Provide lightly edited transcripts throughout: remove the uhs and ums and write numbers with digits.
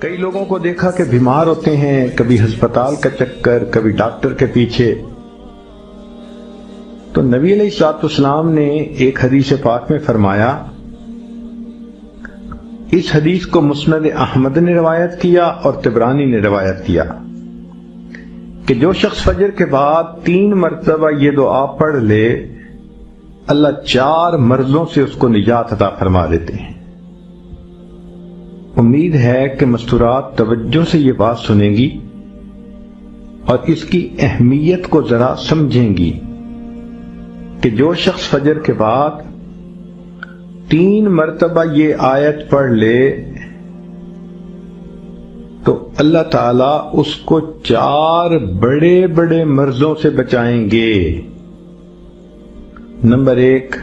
کئی لوگوں کو دیکھا کہ بیمار ہوتے ہیں، کبھی ہسپتال کا چکر، کبھی ڈاکٹر کے پیچھے. تو نبی علیہ الصلوۃ والسلام نے ایک حدیث پاک میں فرمایا، اس حدیث کو مسند احمد نے روایت کیا اور طبرانی نے روایت کیا کہ جو شخص فجر کے بعد 3 مرتبہ یہ دعا پڑھ لے، اللہ 4 مرضوں سے اس کو نجات عطا فرما دیتے ہیں. امید ہے کہ مستورات توجہ سے یہ بات سنیں گی اور اس کی اہمیت کو ذرا سمجھیں گی کہ جو شخص فجر کے بعد 3 مرتبہ یہ آیت پڑھ لے تو اللہ تعالیٰ اس کو 4 بڑے بڑے مرضوں سے بچائیں گے. نمبر 1،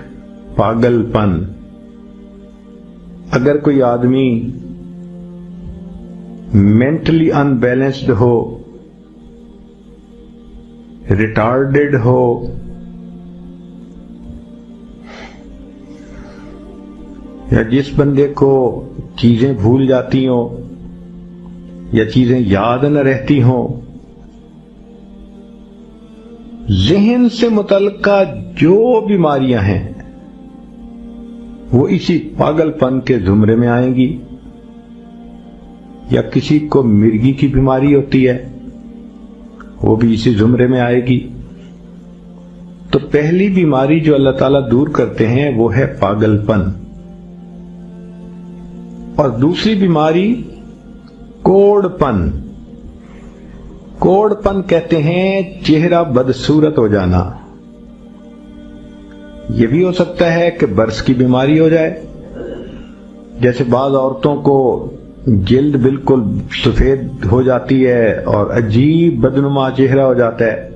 پاگل پن. اگر کوئی آدمی مینٹلی ان بیلنسڈ ہو، ریٹارڈڈ ہو، یا جس بندے کو چیزیں بھول جاتی ہوں یا چیزیں یاد نہ رہتی ہوں، ذہن سے متعلقہ جو بیماریاں ہیں وہ اسی پاگل پن کے زمرے میں آئیں گی. یا کسی کو مرگی کی بیماری ہوتی ہے، وہ بھی اسی زمرے میں آئے گی. تو پہلی بیماری جو اللہ تعالیٰ دور کرتے ہیں وہ ہے پاگل پن. اور دوسری بیماری کوڑ پن. کوڑ پن کہتے ہیں چہرہ بدصورت ہو جانا. یہ بھی ہو سکتا ہے کہ برس کی بیماری ہو جائے، جیسے بعض عورتوں کو جلد بالکل سفید ہو جاتی ہے اور عجیب بدنما چہرہ ہو جاتا ہے،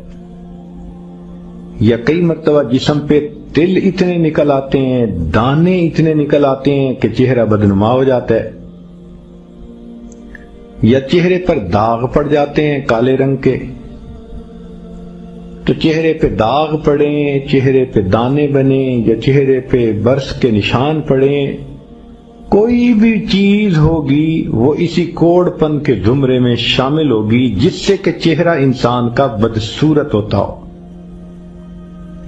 یا کئی مرتبہ جسم پہ تل اتنے نکل آتے ہیں، دانے اتنے نکل آتے ہیں کہ چہرہ بدنما ہو جاتا ہے، یا چہرے پر داغ پڑ جاتے ہیں کالے رنگ کے. تو چہرے پہ داغ پڑیں، چہرے پہ دانے بنیں، یا چہرے پہ برس کے نشان پڑیں، کوئی بھی چیز ہوگی وہ اسی کوڑ پن کے زمرے میں شامل ہوگی جس سے کہ چہرہ انسان کا بدصورت ہوتا ہو.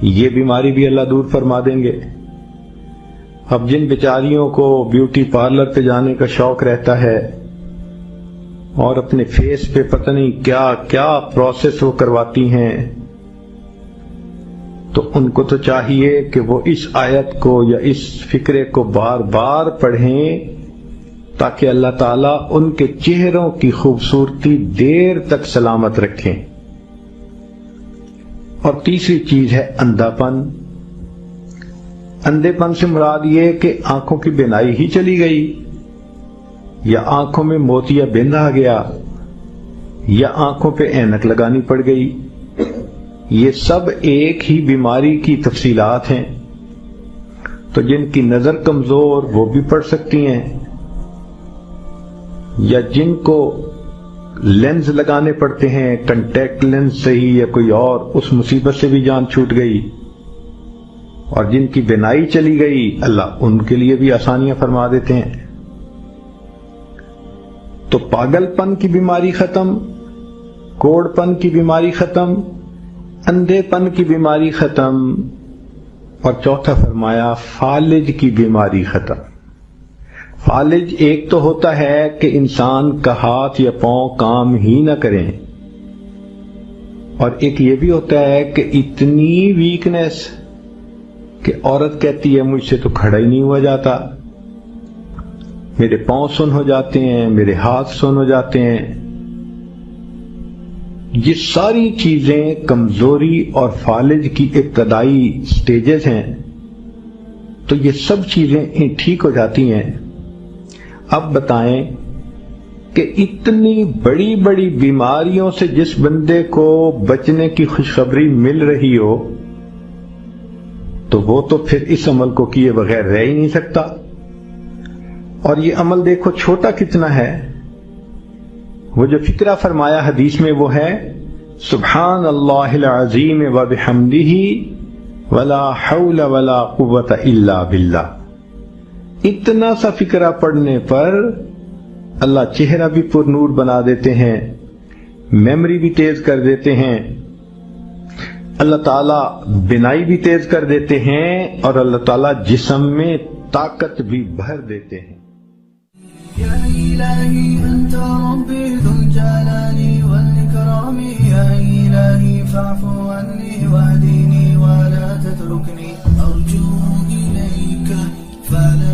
یہ بیماری بھی اللہ دور فرما دیں گے. اب جن بیچاریوں کو بیوٹی پارلر پہ جانے کا شوق رہتا ہے اور اپنے فیس پہ پتہ نہیں کیا کیا پروسیس وہ کرواتی ہیں، تو ان کو تو چاہیے کہ وہ اس آیت کو یا اس فکرے کو بار بار پڑھیں تاکہ اللہ تعالیٰ ان کے چہروں کی خوبصورتی دیر تک سلامت رکھیں. اور تیسری چیز ہے اندھا پن. اندھے پن سے مراد یہ کہ آنکھوں کی بینائی ہی چلی گئی، یا آنکھوں میں موتیا بند آ گیا، یا آنکھوں پہ اینک لگانی پڑ گئی. یہ سب ایک ہی بیماری کی تفصیلات ہیں. تو جن کی نظر کمزور وہ بھی پڑھ سکتی ہیں، یا جن کو لینز لگانے پڑتے ہیں، کنٹیکٹ لینز صحیح یا کوئی اور، اس مصیبت سے بھی جان چھوٹ گئی. اور جن کی بینائی چلی گئی اللہ ان کے لیے بھی آسانیاں فرما دیتے ہیں. تو پاگل پن کی بیماری ختم، کوڑ پن کی بیماری ختم، اندھے پن کی بیماری ختم، اور چوتھا فرمایا فالج کی بیماری ختم. فالج ایک تو ہوتا ہے کہ انسان کا ہاتھ یا پاؤں کام ہی نہ کریں، اور ایک یہ بھی ہوتا ہے کہ اتنی ویکنس کہ عورت کہتی ہے مجھ سے تو کھڑا ہی نہیں ہوا جاتا، میرے پاؤں سن ہو جاتے ہیں، میرے ہاتھ سن ہو جاتے ہیں. یہ ساری چیزیں کمزوری اور فالج کی ابتدائی سٹیجز ہیں. تو یہ سب چیزیں ٹھیک ہو جاتی ہیں. اب بتائیں کہ اتنی بڑی بڑی بیماریوں سے جس بندے کو بچنے کی خوشخبری مل رہی ہو تو وہ تو پھر اس عمل کو کیے بغیر رہ ہی نہیں سکتا. اور یہ عمل دیکھو چھوٹا کتنا ہے. وہ جو فکرہ فرمایا حدیث میں وہ ہے سبحان اللہ العظیم وبحمدہ ولا حول ولا قوت الا باللہ. اتنا سا فکرہ پڑھنے پر اللہ چہرہ بھی پر نور بنا دیتے ہیں، میموری بھی تیز کر دیتے ہیں، اللہ تعالیٰ بینائی بھی تیز کر دیتے ہیں، اور اللہ تعالیٰ جسم میں طاقت بھی بھر دیتے ہیں۔ یا الہی انت ربی ذو الجلال والاکرام، یا الہی فاعف عنی واہدنی ولا تترکنی، ارجو الیک فلا